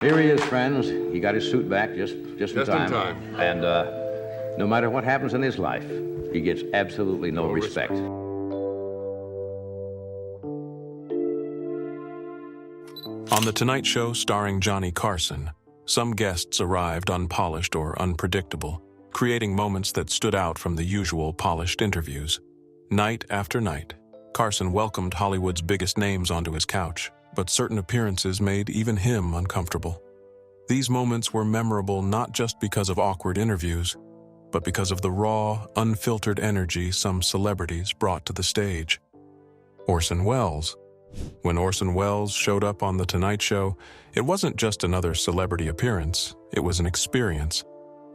Here he is, friends. He got his suit back just in time. And no matter what happens in his life, he gets absolutely no respect. On The Tonight Show starring Johnny Carson, some guests arrived unpolished or unpredictable, creating moments that stood out from the usual polished interviews. Night after night, Carson welcomed Hollywood's biggest names onto his couch, but certain appearances made even him uncomfortable. These moments were memorable not just because of awkward interviews, but because of the raw, unfiltered energy some celebrities brought to the stage. Orson Welles. When Orson Welles showed up on The Tonight Show, it wasn't just another celebrity appearance, it was an experience.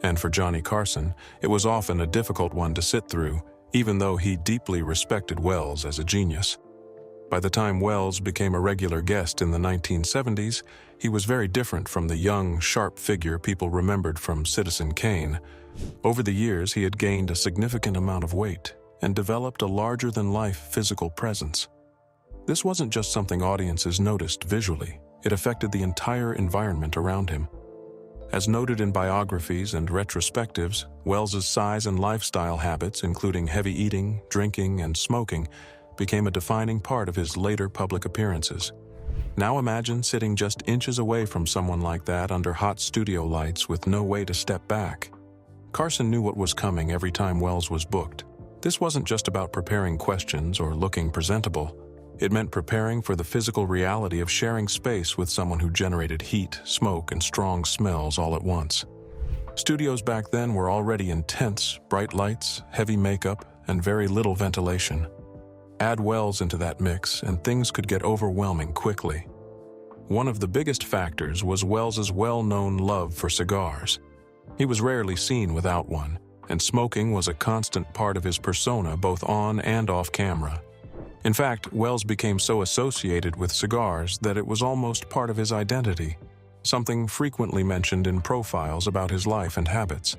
And for Johnny Carson, it was often a difficult one to sit through, even though he deeply respected Welles as a genius. By the time Welles became a regular guest in the 1970s, he was very different from the young, sharp figure people remembered from Citizen Kane. Over the years, he had gained a significant amount of weight and developed a larger-than-life physical presence. This wasn't just something audiences noticed visually, it affected the entire environment around him. As noted in biographies and retrospectives, Welles's size and lifestyle habits, including heavy eating, drinking, and smoking, became a defining part of his later public appearances. Now imagine sitting just inches away from someone like that under hot studio lights with no way to step back. Carson knew what was coming every time Welles was booked. This wasn't just about preparing questions or looking presentable. It meant preparing for the physical reality of sharing space with someone who generated heat, smoke, and strong smells all at once. Studios back then were already intense, bright lights, heavy makeup, and very little ventilation. Add Welles into that mix, and things could get overwhelming quickly. One of the biggest factors was Welles's well-known love for cigars. He was rarely seen without one, and smoking was a constant part of his persona both on and off camera. In fact, Welles became so associated with cigars that it was almost part of his identity, something frequently mentioned in profiles about his life and habits.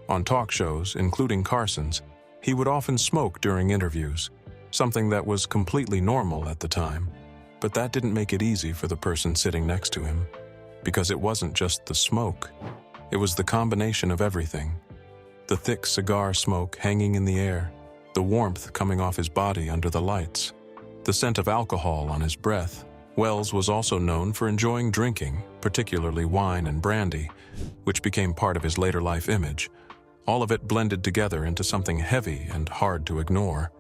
On talk shows, including Carson's, he would often smoke during interviews, something that was completely normal at the time. But that didn't make it easy for the person sitting next to him, because it wasn't just the smoke. It was the combination of everything. The thick cigar smoke hanging in the air, the warmth coming off his body under the lights, the scent of alcohol on his breath. Welles was also known for enjoying drinking, particularly wine and brandy, which became part of his later life image. All of it blended together into something heavy and hard to ignore.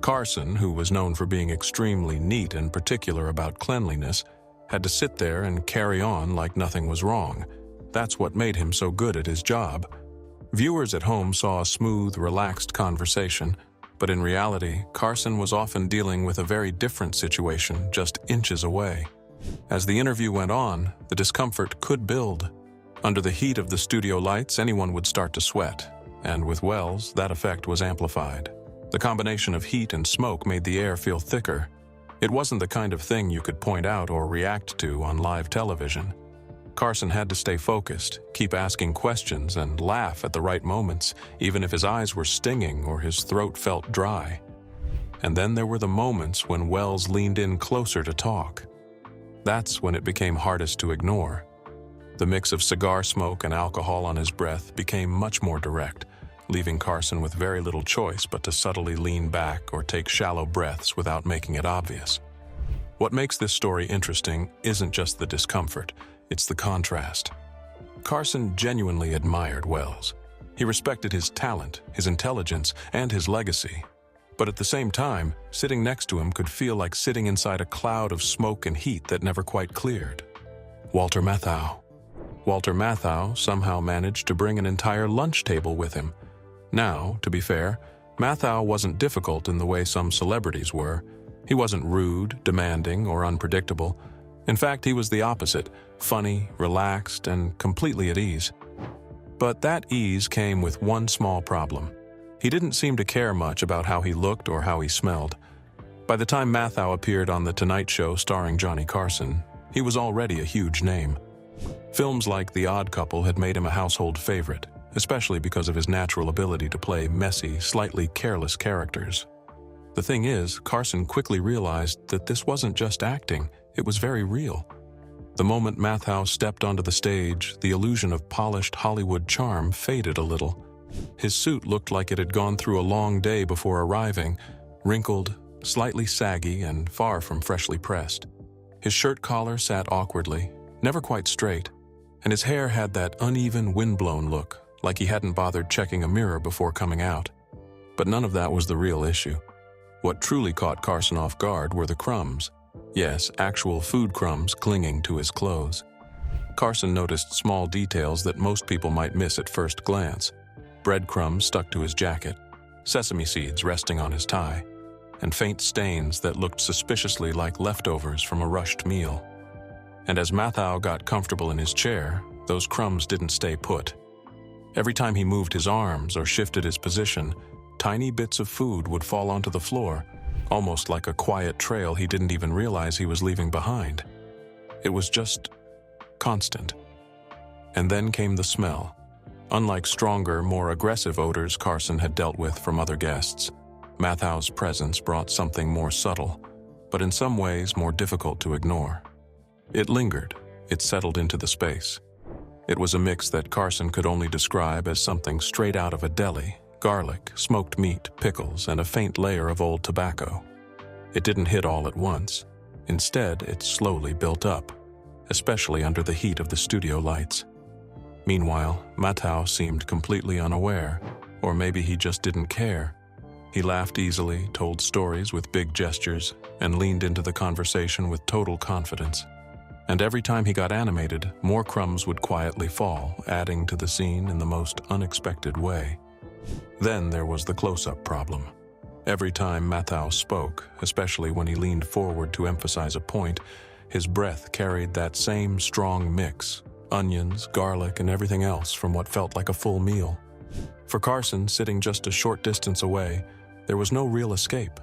Carson, who was known for being extremely neat and particular about cleanliness, had to sit there and carry on like nothing was wrong. That's what made him so good at his job. Viewers at home saw a smooth, relaxed conversation, but in reality, Carson was often dealing with a very different situation just inches away. As the interview went on, the discomfort could build. Under the heat of the studio lights, anyone would start to sweat, and with Welles, that effect was amplified. The combination of heat and smoke made the air feel thicker. It wasn't the kind of thing you could point out or react to on live television. Carson had to stay focused, keep asking questions, and laugh at the right moments, even if his eyes were stinging or his throat felt dry. And then there were the moments when Welles leaned in closer to talk. That's when it became hardest to ignore. The mix of cigar smoke and alcohol on his breath became much more direct, leaving Carson with very little choice but to subtly lean back or take shallow breaths without making it obvious. What makes this story interesting isn't just the discomfort, it's the contrast. Carson genuinely admired Welles. He respected his talent, his intelligence, and his legacy. But at the same time, sitting next to him could feel like sitting inside a cloud of smoke and heat that never quite cleared. Walter Matthau. Walter Matthau somehow managed to bring an entire lunch table with him. Now, to be fair, Matthau wasn't difficult in the way some celebrities were. He wasn't rude, demanding, or unpredictable. In fact, he was the opposite, funny, relaxed, and completely at ease. But that ease came with one small problem. He didn't seem to care much about how he looked or how he smelled. By the time Matthau appeared on The Tonight Show starring Johnny Carson, he was already a huge name. Films like The Odd Couple had made him a household favorite, especially because of his natural ability to play messy, slightly careless characters. The thing is, Carson quickly realized that this wasn't just acting, it was very real. The moment Matthau stepped onto the stage, the illusion of polished Hollywood charm faded a little. His suit looked like it had gone through a long day before arriving, wrinkled, slightly saggy, and far from freshly pressed. His shirt collar sat awkwardly, never quite straight, and his hair had that uneven, windblown look, like he hadn't bothered checking a mirror before coming out. But none of that was the real issue. What truly caught Carson off guard were the crumbs. Yes, actual food crumbs clinging to his clothes. Carson noticed small details that most people might miss at first glance. Breadcrumbs stuck to his jacket, sesame seeds resting on his tie, and faint stains that looked suspiciously like leftovers from a rushed meal. And as Matthau got comfortable in his chair, those crumbs didn't stay put. Every time he moved his arms or shifted his position, tiny bits of food would fall onto the floor, almost like a quiet trail he didn't even realize he was leaving behind. It was just constant. And then came the smell. Unlike stronger, more aggressive odors Carson had dealt with from other guests, Matthau's presence brought something more subtle, but in some ways more difficult to ignore. It lingered. It settled into the space. It was a mix that Carson could only describe as something straight out of a deli: garlic, smoked meat, pickles, and a faint layer of old tobacco. It didn't hit all at once. Instead, it slowly built up, especially under the heat of the studio lights. Meanwhile, Matthau seemed completely unaware, or maybe he just didn't care. He laughed easily, told stories with big gestures, and leaned into the conversation with total confidence. And every time he got animated, more crumbs would quietly fall, adding to the scene in the most unexpected way. Then there was the close-up problem. Every time Matthau spoke, especially when he leaned forward to emphasize a point, his breath carried that same strong mix: onions, garlic, and everything else from what felt like a full meal. For Carson, sitting just a short distance away, there was no real escape.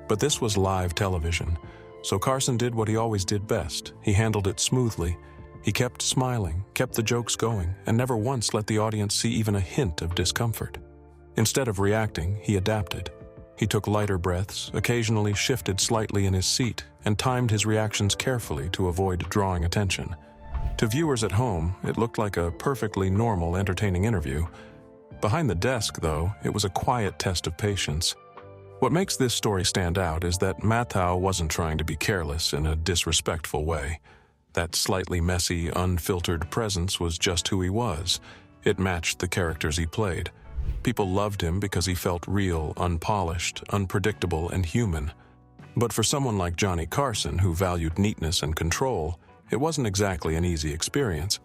But this was live television, so Carson did what he always did best. He handled it smoothly. He kept smiling, kept the jokes going, and never once let the audience see even a hint of discomfort. Instead of reacting, he adapted. He took lighter breaths, occasionally shifted slightly in his seat, and timed his reactions carefully to avoid drawing attention. To viewers at home, it looked like a perfectly normal, entertaining interview. Behind the desk, though, it was a quiet test of patience. What makes this story stand out is that Matthau wasn't trying to be careless in a disrespectful way. That slightly messy, unfiltered presence was just who he was. It matched the characters he played. People loved him because he felt real, unpolished, unpredictable, and human. But for someone like Johnny Carson, who valued neatness and control, it wasn't exactly an easy experience.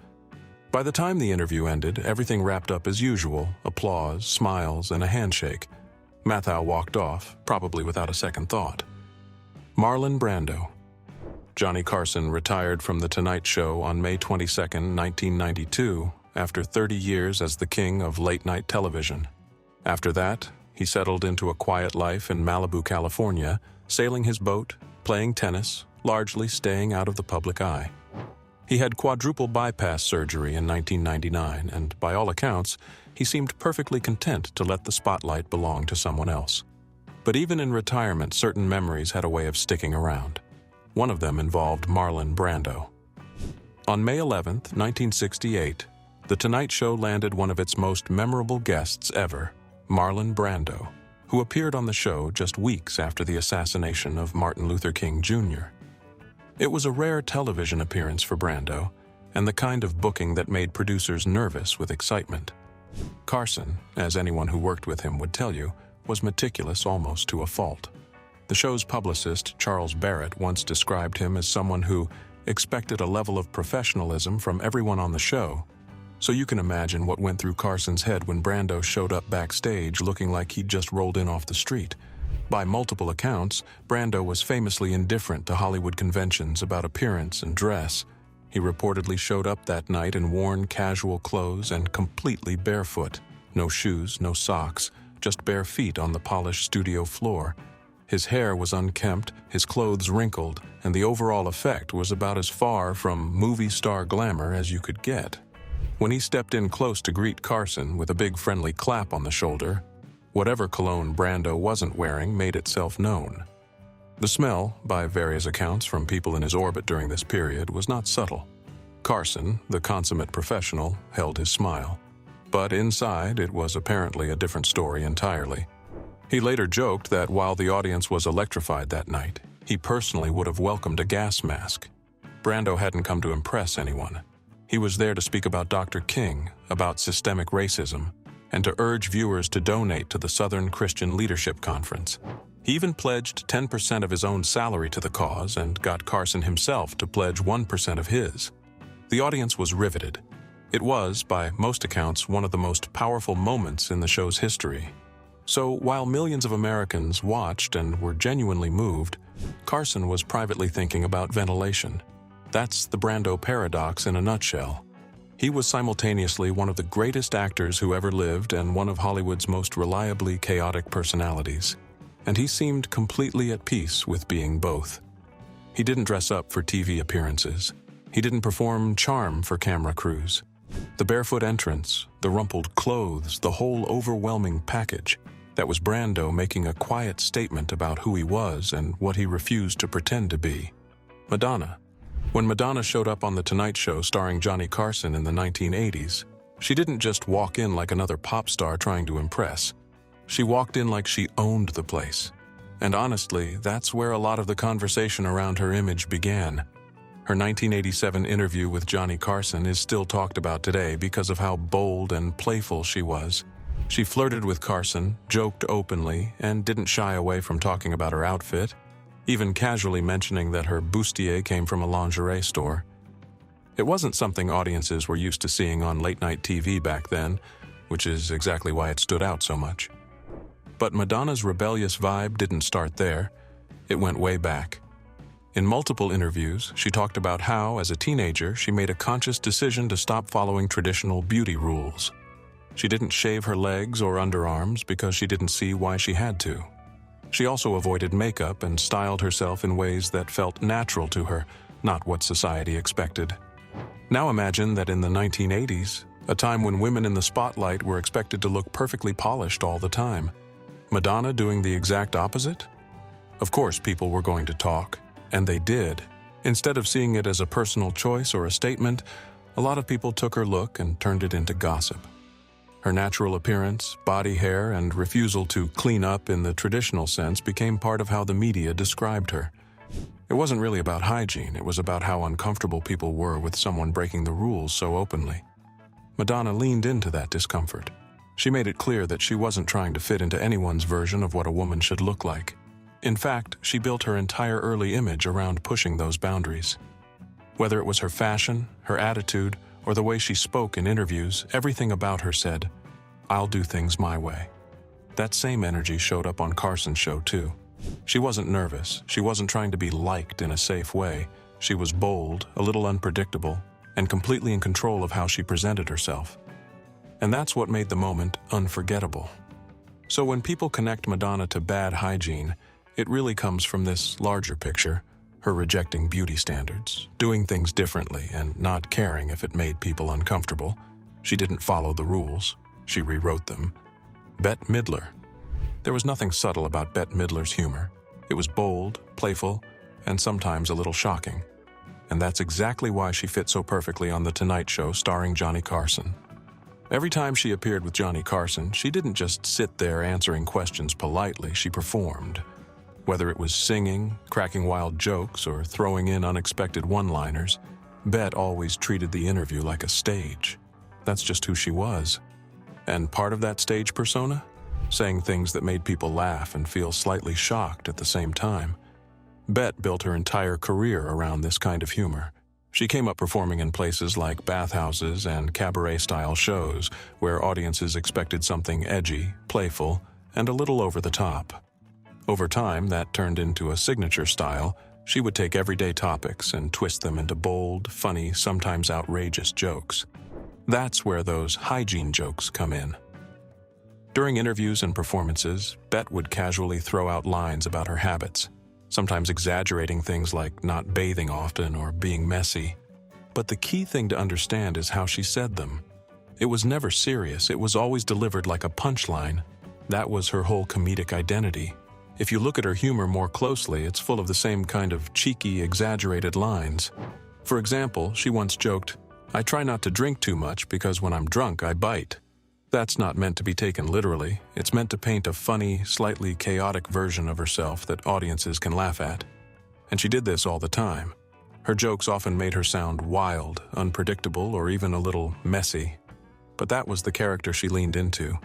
By the time the interview ended, everything wrapped up as usual: applause, smiles, and a handshake. Matthau walked off, probably without a second thought. Marlon Brando. Johnny Carson retired from The Tonight Show on May 22, 1992, after 30 years as the king of late-night television. After that, he settled into a quiet life in Malibu, California, sailing his boat, playing tennis, largely staying out of the public eye. He had quadruple bypass surgery in 1999, and by all accounts, he seemed perfectly content to let the spotlight belong to someone else. But even in retirement, certain memories had a way of sticking around. One of them involved Marlon Brando. On May 11, 1968, The Tonight Show landed one of its most memorable guests ever, Marlon Brando, who appeared on the show just weeks after the assassination of Martin Luther King Jr. It was a rare television appearance for Brando, and the kind of booking that made producers nervous with excitement. Carson, as anyone who worked with him would tell you, was meticulous almost to a fault. The show's publicist, Charles Barrett, once described him as someone who expected a level of professionalism from everyone on the show. So you can imagine what went through Carson's head when Brando showed up backstage looking like he'd just rolled in off the street. By multiple accounts, Brando was famously indifferent to Hollywood conventions about appearance and dress. He reportedly showed up that night in worn, casual clothes and completely barefoot. No shoes, no socks, just bare feet on the polished studio floor. His hair was unkempt, his clothes wrinkled, and the overall effect was about as far from movie star glamour as you could get. When he stepped in close to greet Carson with a big friendly clap on the shoulder, whatever cologne Brando wasn't wearing made itself known. The smell, by various accounts from people in his orbit during this period, was not subtle. Carson, the consummate professional, held his smile. But inside, it was apparently a different story entirely. He later joked that while the audience was electrified that night, he personally would have welcomed a gas mask. Brando hadn't come to impress anyone. He was there to speak about Dr. King, about systemic racism, and to urge viewers to donate to the Southern Christian Leadership Conference. He even pledged 10% of his own salary to the cause and got Carson himself to pledge 1% of his. The audience was riveted. It was, by most accounts, one of the most powerful moments in the show's history. So while millions of Americans watched and were genuinely moved, Carson was privately thinking about ventilation. That's the Brando paradox in a nutshell. He was simultaneously one of the greatest actors who ever lived and one of Hollywood's most reliably chaotic personalities. And he seemed completely at peace with being both. He didn't dress up for TV appearances. He didn't perform charm for camera crews. The barefoot entrance, the rumpled clothes, the whole overwhelming package, that was Brando making a quiet statement about who he was and what he refused to pretend to be. Madonna. When Madonna showed up on The Tonight Show starring Johnny Carson in the 1980s, she didn't just walk in like another pop star trying to impress. She walked in like she owned the place. And honestly, that's where a lot of the conversation around her image began. Her 1987 interview with Johnny Carson is still talked about today because of how bold and playful she was. She flirted with Carson, joked openly, and didn't shy away from talking about her outfit, even casually mentioning that her bustier came from a lingerie store. It wasn't something audiences were used to seeing on late-night TV back then, which is exactly why it stood out so much. But Madonna's rebellious vibe didn't start there. It went way back. In multiple interviews, she talked about how, as a teenager, she made a conscious decision to stop following traditional beauty rules. She didn't shave her legs or underarms because she didn't see why she had to. She also avoided makeup and styled herself in ways that felt natural to her, not what society expected. Now imagine that in the 1980s, a time when women in the spotlight were expected to look perfectly polished all the time. Madonna doing the exact opposite? Of course, people were going to talk, and they did. Instead of seeing it as a personal choice or a statement, a lot of people took her look and turned it into gossip. Her natural appearance, body hair, and refusal to clean up in the traditional sense became part of how the media described her. It wasn't really about hygiene, it was about how uncomfortable people were with someone breaking the rules so openly. Madonna leaned into that discomfort. She made it clear that she wasn't trying to fit into anyone's version of what a woman should look like. In fact, she built her entire early image around pushing those boundaries. Whether it was her fashion, her attitude, or the way she spoke in interviews, everything about her said, "I'll do things my way." That same energy showed up on Carson's show too. She wasn't nervous, she wasn't trying to be liked in a safe way. She was bold, a little unpredictable, and completely in control of how she presented herself. And that's what made the moment unforgettable. So when people connect Madonna to bad hygiene, it really comes from this larger picture. Her rejecting beauty standards, doing things differently, and not caring if it made people uncomfortable. She didn't follow the rules. She rewrote them. Bette Midler. There was nothing subtle about Bette Midler's humor. It was bold, playful, and sometimes a little shocking. And that's exactly why she fit so perfectly on The Tonight Show starring Johnny Carson. Every time she appeared with Johnny Carson, she didn't just sit there answering questions politely, she performed. Whether it was singing, cracking wild jokes, or throwing in unexpected one-liners, Bette always treated the interview like a stage. That's just who she was. And part of that stage persona? Saying things that made people laugh and feel slightly shocked at the same time. Bette built her entire career around this kind of humor. She came up performing in places like bathhouses and cabaret-style shows, where audiences expected something edgy, playful, and a little over the top. Over time, that turned into a signature style. She would take everyday topics and twist them into bold, funny, sometimes outrageous jokes. That's where those hygiene jokes come in. During interviews and performances, Bette would casually throw out lines about her habits, sometimes exaggerating things like not bathing often or being messy. But the key thing to understand is how she said them. It was never serious, it was always delivered like a punchline. That was her whole comedic identity. If you look at her humor more closely, it's full of the same kind of cheeky, exaggerated lines. For example, she once joked, "I try not to drink too much because when I'm drunk, I bite." That's not meant to be taken literally. It's meant to paint a funny, slightly chaotic version of herself that audiences can laugh at. And she did this all the time. Her jokes often made her sound wild, unpredictable, or even a little messy. But that was the character she leaned into.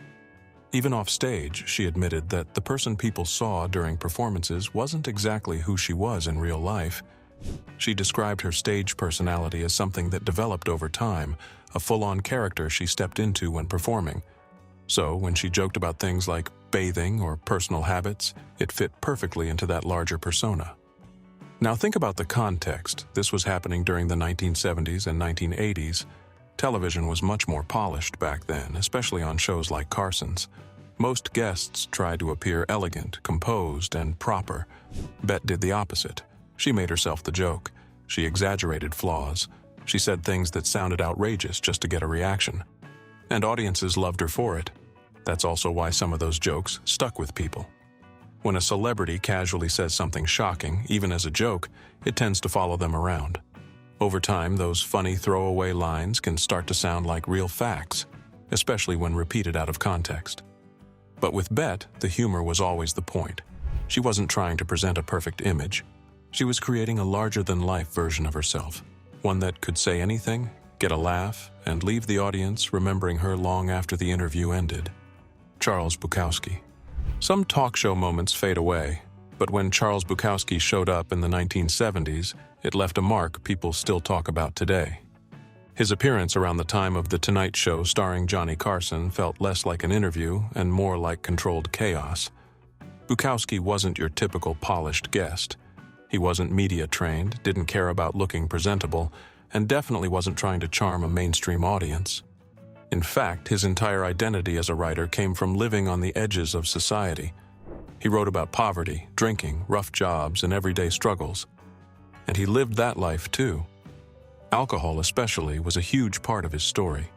Even off stage, she admitted that the person people saw during performances wasn't exactly who she was in real life. She described her stage personality as something that developed over time, a full-on character she stepped into when performing. So, when she joked about things like bathing or personal habits, it fit perfectly into that larger persona. Now think about the context. This was happening during the 1970s and 1980s. Television was much more polished back then, especially on shows like Carson's. Most guests tried to appear elegant, composed, and proper. Bette did the opposite. She made herself the joke. She exaggerated flaws. She said things that sounded outrageous just to get a reaction. And audiences loved her for it. That's also why some of those jokes stuck with people. When a celebrity casually says something shocking, even as a joke, it tends to follow them around. Over time, those funny throwaway lines can start to sound like real facts, especially when repeated out of context. But with Bette, the humor was always the point. She wasn't trying to present a perfect image. She was creating a larger-than-life version of herself, one that could say anything, get a laugh, and leave the audience remembering her long after the interview ended. Charles Bukowski. Some talk show moments fade away, but when Charles Bukowski showed up in the 1970s, it left a mark people still talk about today. His appearance around the time of The Tonight Show starring Johnny Carson felt less like an interview and more like controlled chaos. Bukowski wasn't your typical polished guest. He wasn't media-trained, didn't care about looking presentable, and definitely wasn't trying to charm a mainstream audience. In fact, his entire identity as a writer came from living on the edges of society. He wrote about poverty, drinking, rough jobs, and everyday struggles. And he lived that life too. Alcohol especially was a huge part of his story.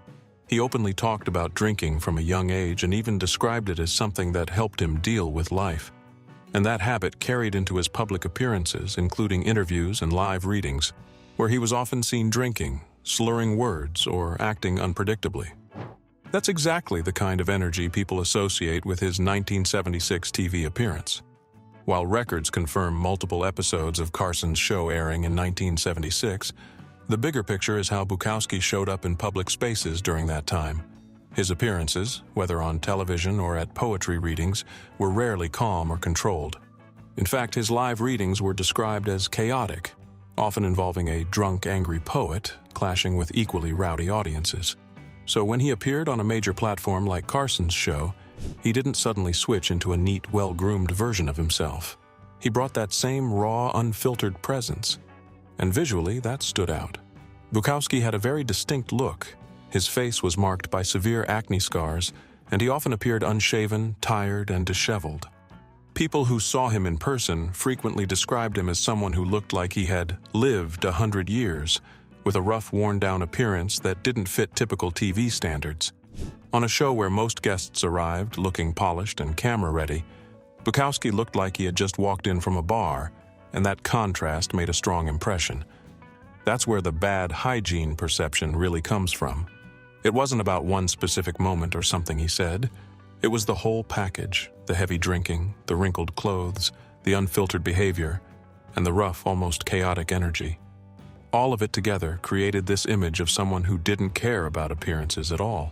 He openly talked about drinking from a young age and even described it as something that helped him deal with life. And that habit carried into his public appearances, including interviews and live readings, where he was often seen drinking, slurring words, or acting unpredictably. That's exactly the kind of energy people associate with his 1976 TV appearance. While records confirm multiple episodes of Carson's show airing in 1976, the bigger picture is how Bukowski showed up in public spaces during that time. His appearances, whether on television or at poetry readings, were rarely calm or controlled. In fact, his live readings were described as chaotic, often involving a drunk, angry poet clashing with equally rowdy audiences. So when he appeared on a major platform like Carson's show, he didn't suddenly switch into a neat, well-groomed version of himself. He brought that same raw, unfiltered presence. And visually, that stood out. Bukowski had a very distinct look. His face was marked by severe acne scars, and he often appeared unshaven, tired, and disheveled. People who saw him in person frequently described him as someone who looked like he had lived 100 years, with a rough, worn-down appearance that didn't fit typical TV standards. On a show where most guests arrived looking polished and camera-ready, Bukowski looked like he had just walked in from a bar, and that contrast made a strong impression. That's where the bad hygiene perception really comes from. It wasn't about one specific moment or something he said. It was the whole package, the heavy drinking, the wrinkled clothes, the unfiltered behavior, and the rough, almost chaotic energy. All of it together created this image of someone who didn't care about appearances at all.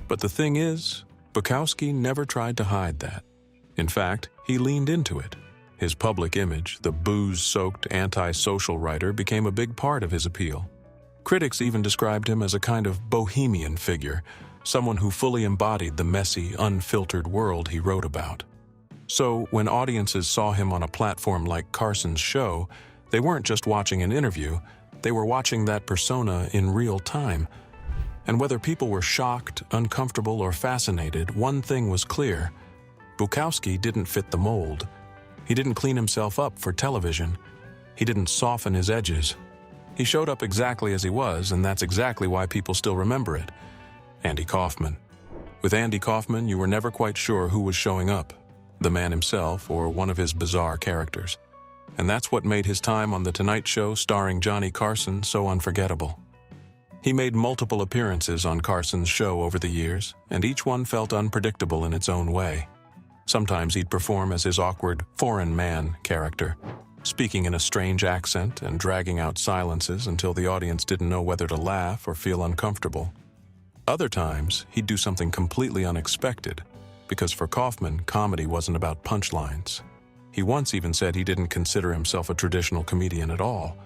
But the thing is, Bukowski never tried to hide that. In fact, he leaned into it. His public image, the booze-soaked, anti-social writer, became a big part of his appeal. Critics even described him as a kind of bohemian figure, someone who fully embodied the messy, unfiltered world he wrote about. So, when audiences saw him on a platform like Carson's show, they weren't just watching an interview, they were watching that persona in real time. And whether people were shocked, uncomfortable, or fascinated, one thing was clear. Bukowski didn't fit the mold. He didn't clean himself up for television. He didn't soften his edges. He showed up exactly as he was, and that's exactly why people still remember it. Andy Kaufman. With Andy Kaufman, you were never quite sure who was showing up. the man himself or one of his bizarre characters. And that's what made his time on The Tonight Show starring Johnny Carson so unforgettable. He made multiple appearances on Carson's show over the years, and each one felt unpredictable in its own way. Sometimes he'd perform as his awkward foreign man character, speaking in a strange accent and dragging out silences until the audience didn't know whether to laugh or feel uncomfortable. Other times, he'd do something completely unexpected, because for Kaufman, comedy wasn't about punchlines. He once even said he didn't consider himself a traditional comedian at all,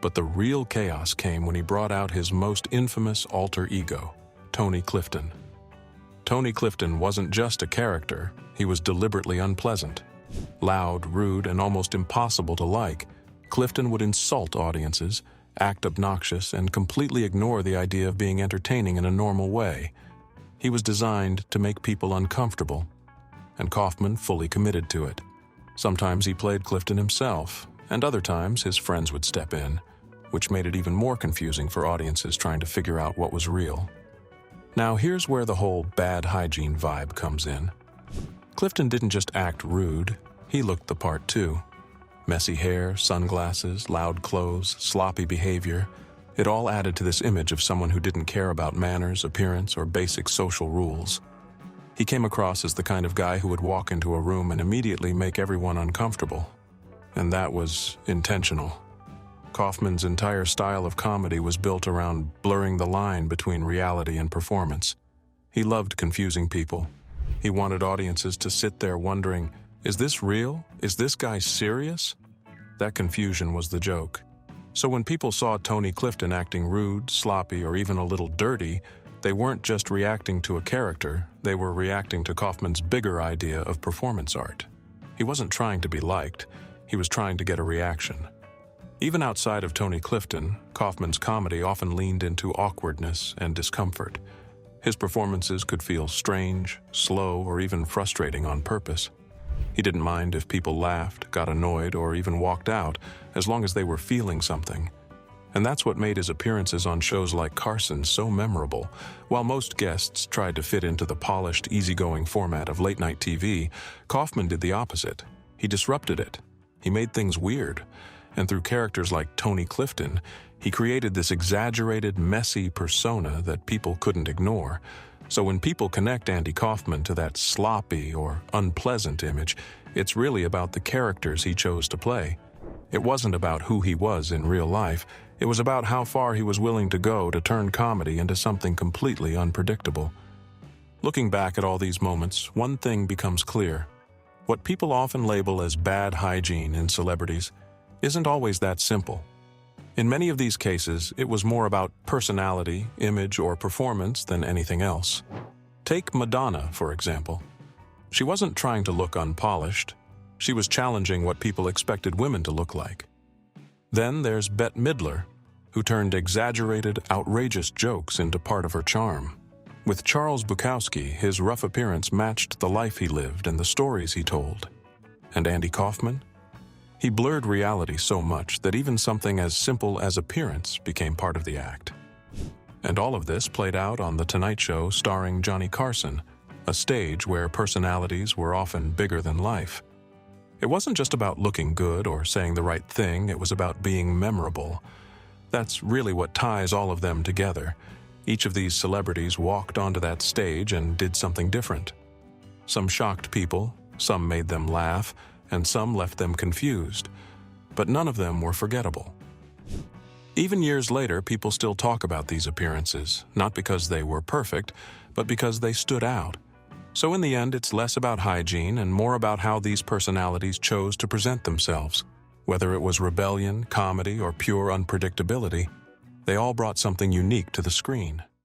but the real chaos came when he brought out his most infamous alter ego, Tony Clifton. Tony Clifton wasn't just a character, he was deliberately unpleasant. Loud, rude, and almost impossible to like, Clifton would insult audiences, act obnoxious, and completely ignore the idea of being entertaining in a normal way. He was designed to make people uncomfortable, and Kaufman fully committed to it. Sometimes he played Clifton himself, and other times his friends would step in, which made it even more confusing for audiences trying to figure out what was real. Now here's where the whole bad hygiene vibe comes in. Clifton didn't just act rude, he looked the part too. Messy hair, sunglasses, loud clothes, sloppy behavior. It all added to this image of someone who didn't care about manners, appearance, or basic social rules. He came across as the kind of guy who would walk into a room and immediately make everyone uncomfortable. And that was intentional. Kaufman's entire style of comedy was built around blurring the line between reality and performance. He loved confusing people. He wanted audiences to sit there wondering, is this real? Is this guy serious? That confusion was the joke. So when people saw Tony Clifton acting rude, sloppy, or even a little dirty, they weren't just reacting to a character, they were reacting to Kaufman's bigger idea of performance art. He wasn't trying to be liked, he was trying to get a reaction. Even outside of Tony Clifton, Kaufman's comedy often leaned into awkwardness and discomfort. His performances could feel strange, slow, or even frustrating on purpose. He didn't mind if people laughed, got annoyed, or even walked out, as long as they were feeling something. And that's what made his appearances on shows like Carson so memorable. While most guests tried to fit into the polished, easygoing format of late-night TV, Kaufman did the opposite. He disrupted it. He made things weird. And through characters like Tony Clifton, he created this exaggerated, messy persona that people couldn't ignore. So when people connect Andy Kaufman to that sloppy or unpleasant image, it's really about the characters he chose to play. It wasn't about who he was in real life. It was about how far he was willing to go to turn comedy into something completely unpredictable. Looking back at all these moments, one thing becomes clear. What people often label as bad hygiene in celebrities isn't always that simple. In many of these cases, it was more about personality, image, or performance than anything else. Take Madonna, for example. She wasn't trying to look unpolished. She was challenging what people expected women to look like. Then there's Bette Midler, who turned exaggerated, outrageous jokes into part of her charm. With Charles Bukowski, his rough appearance matched the life he lived and the stories he told. And Andy Kaufman? He blurred reality so much that even something as simple as appearance became part of the act. And all of this played out on The Tonight Show starring Johnny Carson, a stage where personalities were often bigger than life. It wasn't just about looking good or saying the right thing, it was about being memorable. That's really what ties all of them together. Each of these celebrities walked onto that stage and did something different. Some shocked people, some made them laugh, and some left them confused, but none of them were forgettable. Even years later, people still talk about these appearances, not because they were perfect, but because they stood out. So in the end, it's less about hygiene and more about how these personalities chose to present themselves. Whether it was rebellion, comedy, or pure unpredictability, they all brought something unique to the screen.